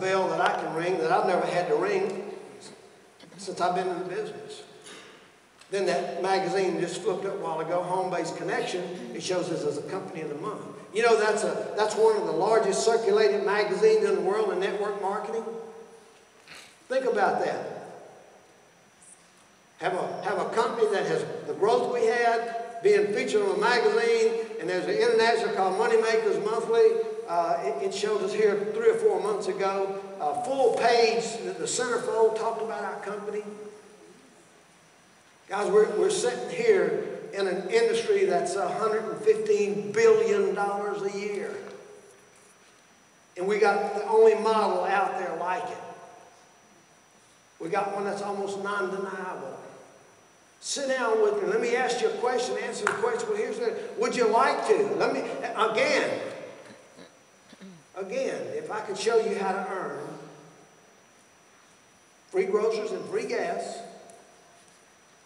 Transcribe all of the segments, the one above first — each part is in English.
bell that I can ring that I've never had to ring since I've been in the business. Then that magazine just flipped up a while ago, Home-Based Connection. It shows us as a company of the month. You know, that's one of the largest circulated magazines in the world in network marketing. Think about that. Have a company that has the growth we had, being featured on a magazine, and there's an international called Moneymakers Monthly. It showed us here 3 or 4 months ago, full page, the centerfold talked about our company. Guys, we're sitting here in an industry that's $115 billion a year. And we got the only model out there like it. We got one that's almost non-deniable. Sit down with me. Let me ask you a question. Answer the question. Well, here's the, would you like to? Let me, again, if I could show you how to earn free groceries and free gas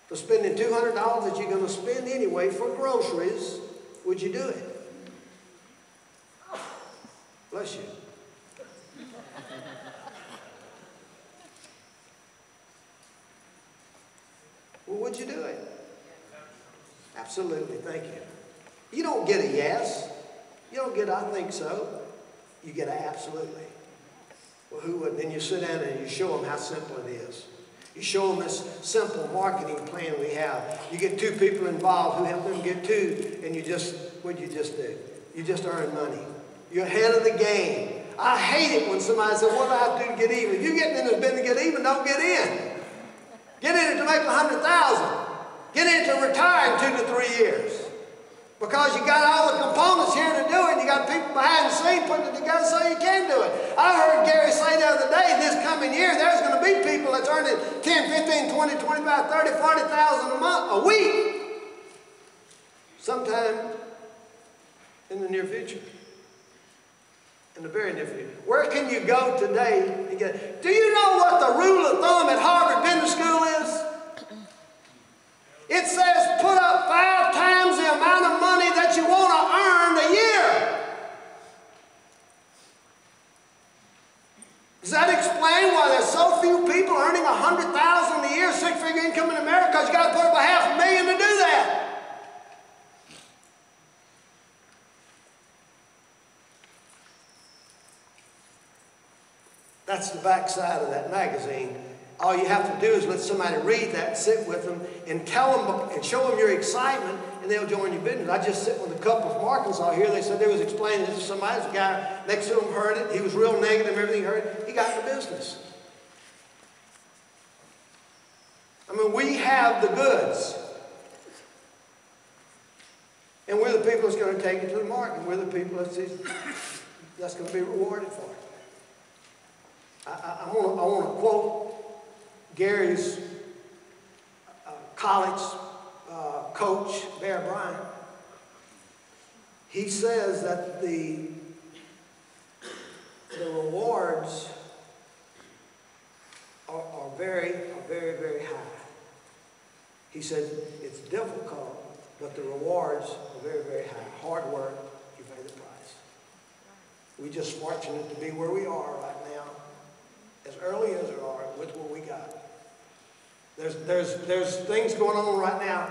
for spending $200 that you're going to spend anyway for groceries, would you do it? Bless you. Well, would you do it? Absolutely, thank you. You don't get a yes. You don't get, I think so. You get an absolutely. Well, who wouldn't? Then you sit down and you show them how simple it is. You show them this simple marketing plan we have. You get 2 people involved who help them get 2, and you just, what'd you just do? You just earn money. You're ahead of the game. I hate it when somebody says, what do I have to do to get even? You get in this business to get even, don't get in. Get in it to make $100,000. Get in it to retire in 2 to 3 years. Because you got all the components here to do it, and you got people behind the scene putting it together so you can do it. I heard Gary say the other day, this coming year, there's going to be people that's earning 10, 15, 20, 25, 30, 40,000 a month, a week. Sometime in the near future. In the very near future. Where can you go today and get? Do you know what the rule of thumb at Harvard Business School is? It says put up 5 times the amount of money that you want to earn a year. Does that explain why there's so few people earning $100,000 a year, 6-figure income in America? Because you got to put up $500,000 to do that. That's the backside of that magazine. All you have to do is let somebody read that, sit with them, and tell them and show them your excitement, and they'll join your business. I just sit with a couple from Arkansas here. They said they was explaining this to somebody. The guy next to them heard it. He was real negative. Everything he heard, he got in the business. I mean, we have the goods, and we're the people that's going to take it to the market. We're the people that's going to be rewarded for it. I want to quote Gary's college coach, Bear Bryant. He says that the rewards are very, very high. He said it's difficult, but the rewards are very, very high. Hard work, you pay the price. We're just fortunate to be where we are right now, as early as we are, with what we got. There's things going on right now,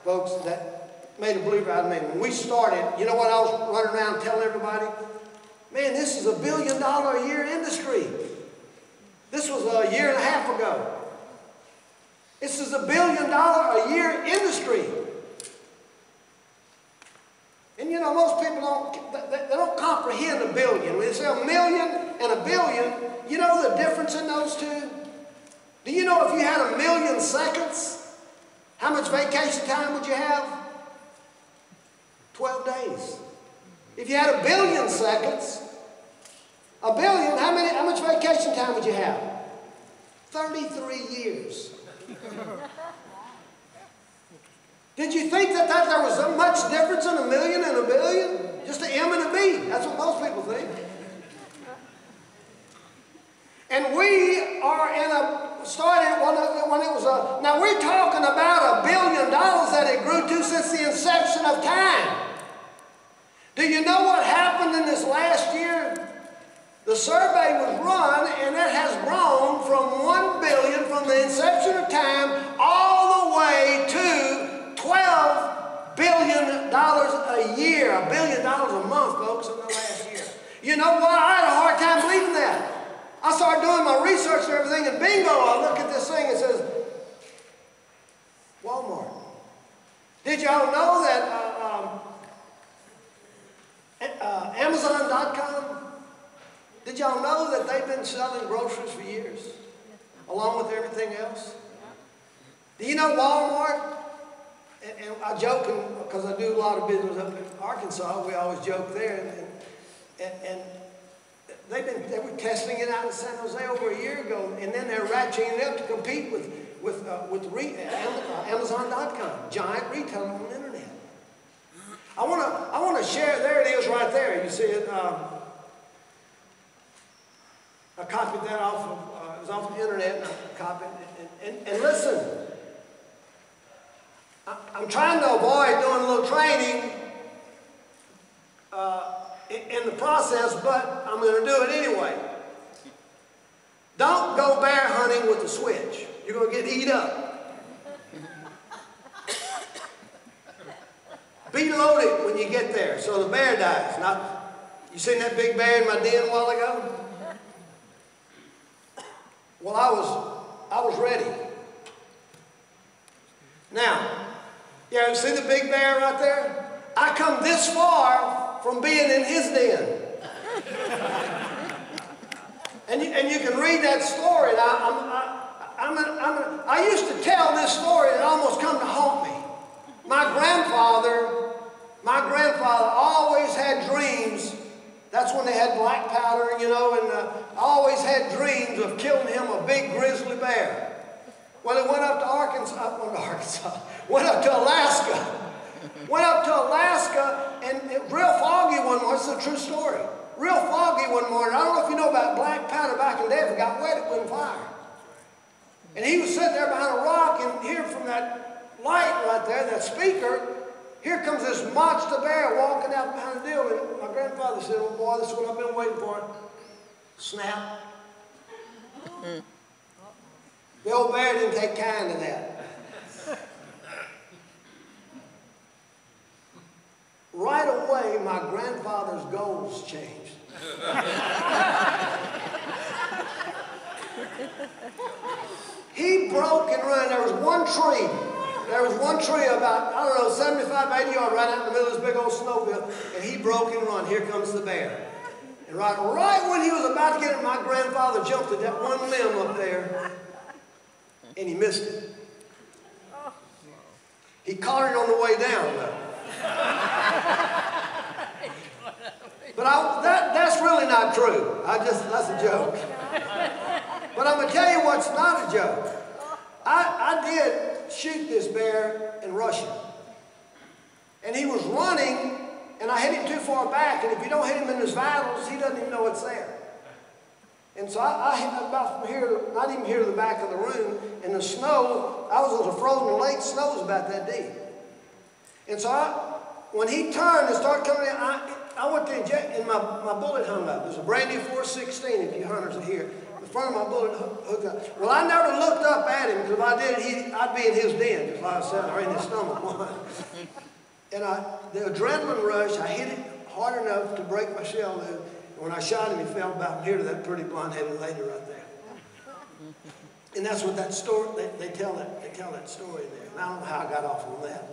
folks, that made a believer out of me. When we started, you know what I was running around telling everybody? Man, this is $1 billion a year industry. This was a year and a half ago. This is $1 billion a year industry. And you know, most people don't comprehend $1 billion. When they say $1 million and $1 billion, you know the difference in those two? Do you know if you had 1 million seconds, how much vacation time would you have? 12 days. If you had 1 billion seconds, 1 billion, how much vacation time would you have? 33 years. Did you think that there was so much difference in 1 million and 1 billion? Just an M and a B. That's what most people think. And we are in started when it was now we're talking about $1 billion that it grew to since the inception of time. Do you know what happened in this last year? The survey was run, the inception of time all the way to $12 billion a year, $1 billion a month, folks, in the last year. You know what? I had a hard time believing that. I started doing my research and everything, and bingo, I look at this thing and it says, Walmart. Did y'all know that Amazon.com, did y'all know that they've been selling groceries for years, along with everything else? Do you know Walmart? And I joke, because I do a lot of business up in Arkansas, we always joke there, and they were testing it out in San Jose over a year ago, and then they're ratcheting it up to compete with Amazon.com, giant retailer on the internet. I want to share. There it is, right there. You see it. I copied that off of. It was off the internet, and I copied it. And listen, I'm trying to avoid doing a little training in the process, but I'm going to do it anyway. Don't go bear hunting with the switch. You're going to get eat up. Be loaded when you get there, so the bear dies. You seen that big bear in my den a while ago? Well, I was ready. Now, you see the big bear right there? I come this far from being in his den. And you can read that story. I used to tell this story, and it almost come to haunt me. My grandfather always had dreams. That's when they had black powder, you know, and always had dreams of killing him a big grizzly bear. Well, it went up to went up to Alaska. Went up to Alaska, and it real foggy one morning. It's a true story. Real foggy one morning. I don't know if you know about black powder back in the day. If it got wet, it wouldn't fire. And he was sitting there behind a rock, and here from that light right there, that speaker, here comes this monster bear walking out behind the deal. And my grandfather said, "Oh boy, this is what I've been waiting for." Snap. The old bear didn't take kind to that. Right away, my grandfather's goals changed. He broke and ran. There was one tree. There was one tree about, I don't know, 75, 80 yards right out in the middle of this big old snowfield, and he broke and run. Here comes the bear. And right when he was about to get it, my grandfather jumped at that one limb up there, and he missed it. He caught it on the way down, though. But that's really not true. That's a joke. But I'm going to tell you what's not a joke. I did shoot this bear and rush him. And he was running, and I hit him too far back, and if you don't hit him in his vitals, he doesn't even know it's there. And so I hit about from here, not even here to the back of the room, and the snow, I was on a frozen lake, snow was about that deep. And so when he turned and started coming in, I went to inject, and my bullet hung up. It was a brand new 416, if you hunters are here. The front of my bullet hooked up. Well, I never looked up at him, because if I did, I'd be in his den, just like I said, or in his stomach. And the adrenaline rush, I hit it hard enough to break my shell loose. And when I shot him, he fell about here to that pretty blonde-headed lady right there. And that's what that story, they tell that story there. And I don't know how I got off on that,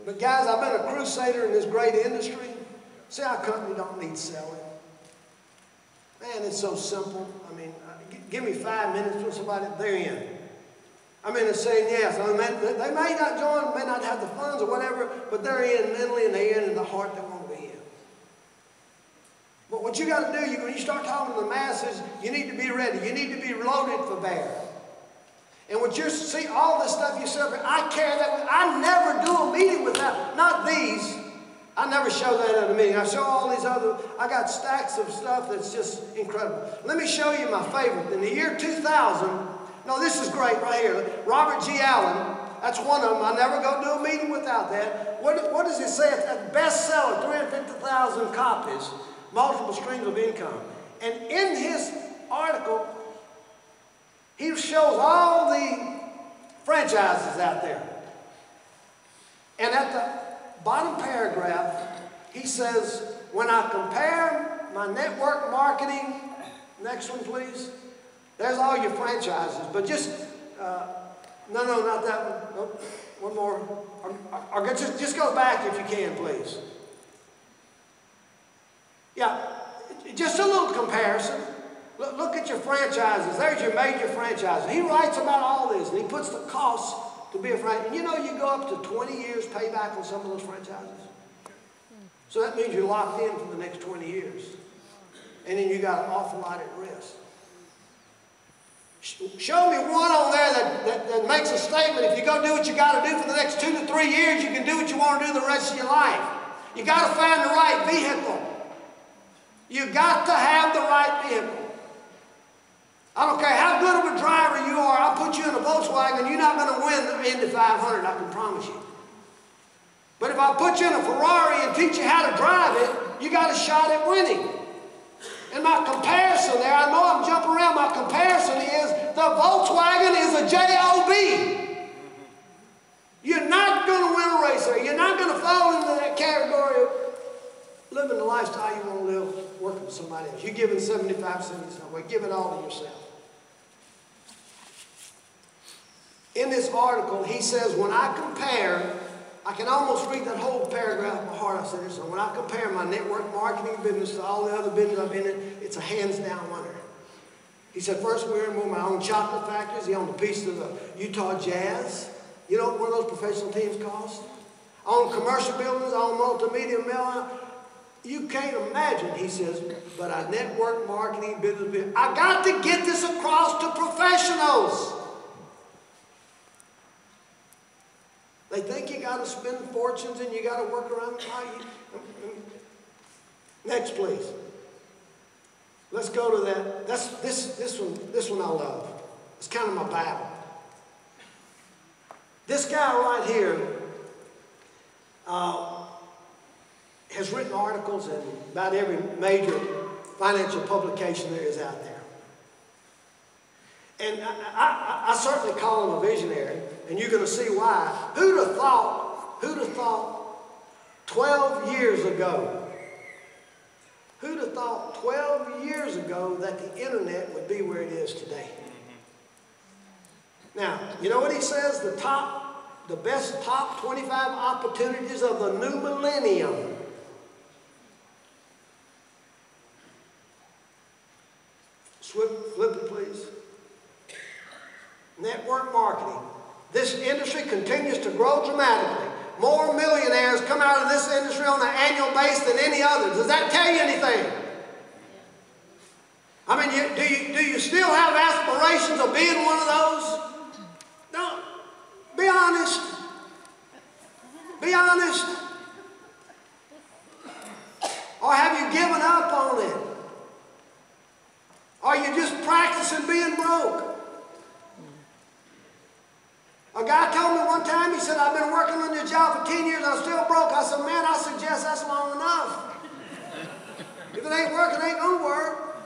but guys, I've been a crusader in this great industry. See, our company don't need selling. Man, it's so simple. I mean, give me 5 minutes with somebody, they're in. I mean, they're saying yes. I mean, they may not join, may not have the funds or whatever, but they're in mentally and they're in the heart they want to be in. But what you got to do, when you start talking to the masses, you need to be ready. You need to be loaded for bear. And what you see, all this stuff you celebrate, I carry that. I never do a meeting without, not these. I never show that at a meeting. I show all these other, I got stacks of stuff that's just incredible. Let me show you my favorite. In the year 2000, no, this is great right here. Robert G. Allen, that's one of them. I never go do a meeting without that. What does it say? It's a bestseller, 350,000 copies, multiple streams of income. And in his article, he shows all the franchises out there. And at the bottom paragraph, he says, when I compare my network marketing, next one please, there's all your franchises, but just, no, not that one, nope, one more, or just go back if you can, please. Yeah, just a little comparison. Look at your franchises. There's your major franchises. He writes about all this, and he puts the costs to be a franchise. And you know, you go up to 20 years payback on some of those franchises. So that means you're locked in for the next 20 years. And then you got an awful lot at risk. Show me one on there that makes a statement. If you go do what you got to do for the next 2 to 3 years, you can do what you want to do the rest of your life. You got to find the right vehicle. You got to have the right vehicle. I don't care how good of a driver you are, I'll put you in a Volkswagen, you're not going to win the Indy 500, I can promise you. But if I put you in a Ferrari and teach you how to drive it, you got a shot at winning. And my comparison there, I know I'm jumping around, my comparison is the Volkswagen is a J-O-B. You're not going to win a race there. You're not going to fall into that category of living the lifestyle you want to live, working for somebody else. You're giving 75% of yourself away. Give it all to yourself. In this article, he says, when I compare, I can almost read that whole paragraph by heart. I said this, so when I compare my network marketing business to all the other business I've been in, it's a hands-down winner. He said, first we're in my own chocolate factories. He owned a piece of the Utah Jazz. You know what one of those professional teams cost? I own commercial buildings, I own multimedia mail. You can't imagine, he says, but I network marketing business. I got to get this across to professionals. They think you got to spend fortunes and you got to work around. Next, please. Let's go to that. This one I love. It's kind of my Bible. This guy right here has written articles in about every major financial publication there is out there. And I certainly call him a visionary, and you're going to see why. Who'd have thought 12 years ago, who'd have thought 12 years ago that the internet would be where it is today? Now, you know what he says? The best top 25 opportunities of the new millennium. Flip it, please. Network marketing. This industry continues to grow dramatically. More millionaires come out of this industry on an annual basis than any other. Does that tell you anything? I mean, do you still have aspirations of being one of those? No. Be honest. Be honest. Or have you given up on it? Are you just practicing being broke? A guy told me one time, he said, I've been working on your job for 10 years, I'm still broke. I said, man, I suggest that's long enough. If it ain't working, it ain't gonna work.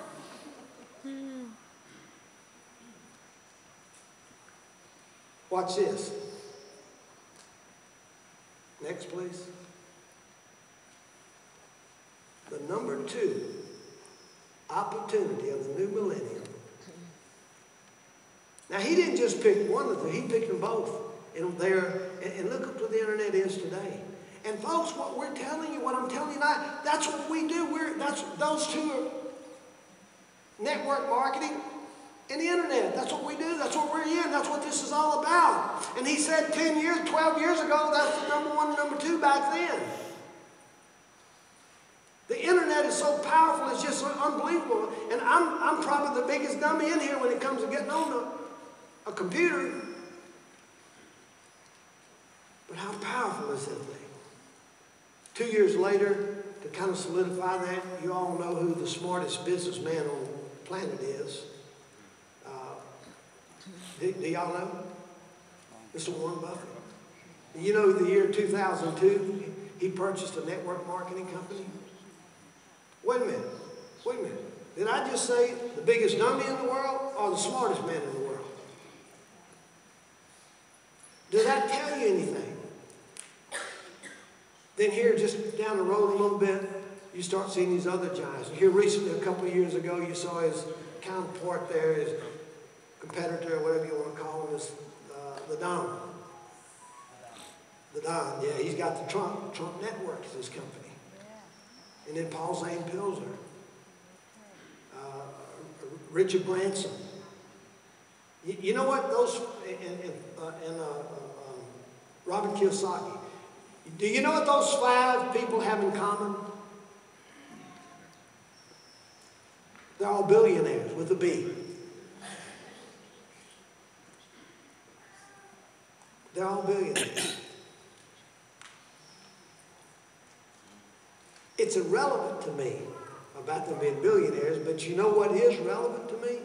Watch this. Next, please. The number 2 opportunity of the new millennium. Now, he didn't just pick one of them, he picked them both. And look at what the internet is today. And folks, what we're telling you, what I'm telling you now, that's what we do. Those two are network marketing and the internet. That's what we do. That's what we're in. That's what this is all about. And he said 10 years, 12 years ago, that's the number 1 and number 2 back then. The internet is so powerful, it's just unbelievable. And I'm probably the biggest dummy in here when it comes to getting on a computer. But how powerful is that thing? 2 years later, to kind of solidify that, you all know who the smartest businessman on the planet is. Do y'all know? Mr. Warren Buffett. You know the year 2002, he purchased a network marketing company? Wait a minute. Did I just say the biggest dummy in the world or the smartest man in the world? Does that tell you anything? Then here, just down the road a little bit, you start seeing these other giants. Here recently, a couple of years ago, you saw his counterpart there, his competitor, or whatever you want to call him, is the Don. The Don, yeah, he's got the Trump Network as his company. And then Paul Zane Pilzer, Richard Branson. You know what those, and Robin Kiyosaki. Do you know what those 5 people have in common? They're all billionaires with a B. They're all billionaires. It's irrelevant to me about them being billionaires, but you know what is relevant to me?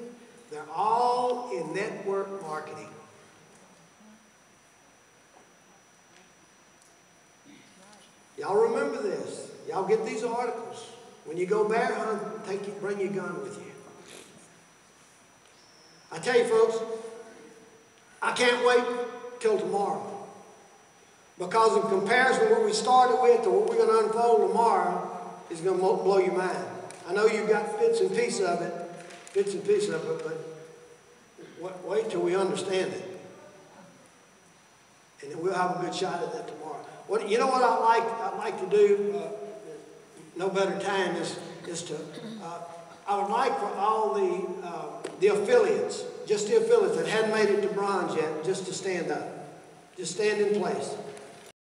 They're all in network marketing. Y'all remember this. Y'all get these articles. When you go bear hunt, bring your gun with you. I tell you folks, I can't wait till tomorrow. Because in comparison to what we started with to what we're going to unfold tomorrow is going to blow your mind. I know you've got bits and pieces of it, but wait till we understand it. And then we'll have a good shot at that tomorrow. You know what I'd like to do, no better time, is to, I would like for all the affiliates, just the affiliates that hadn't made it to bronze yet, just to stand up. Just stand in place.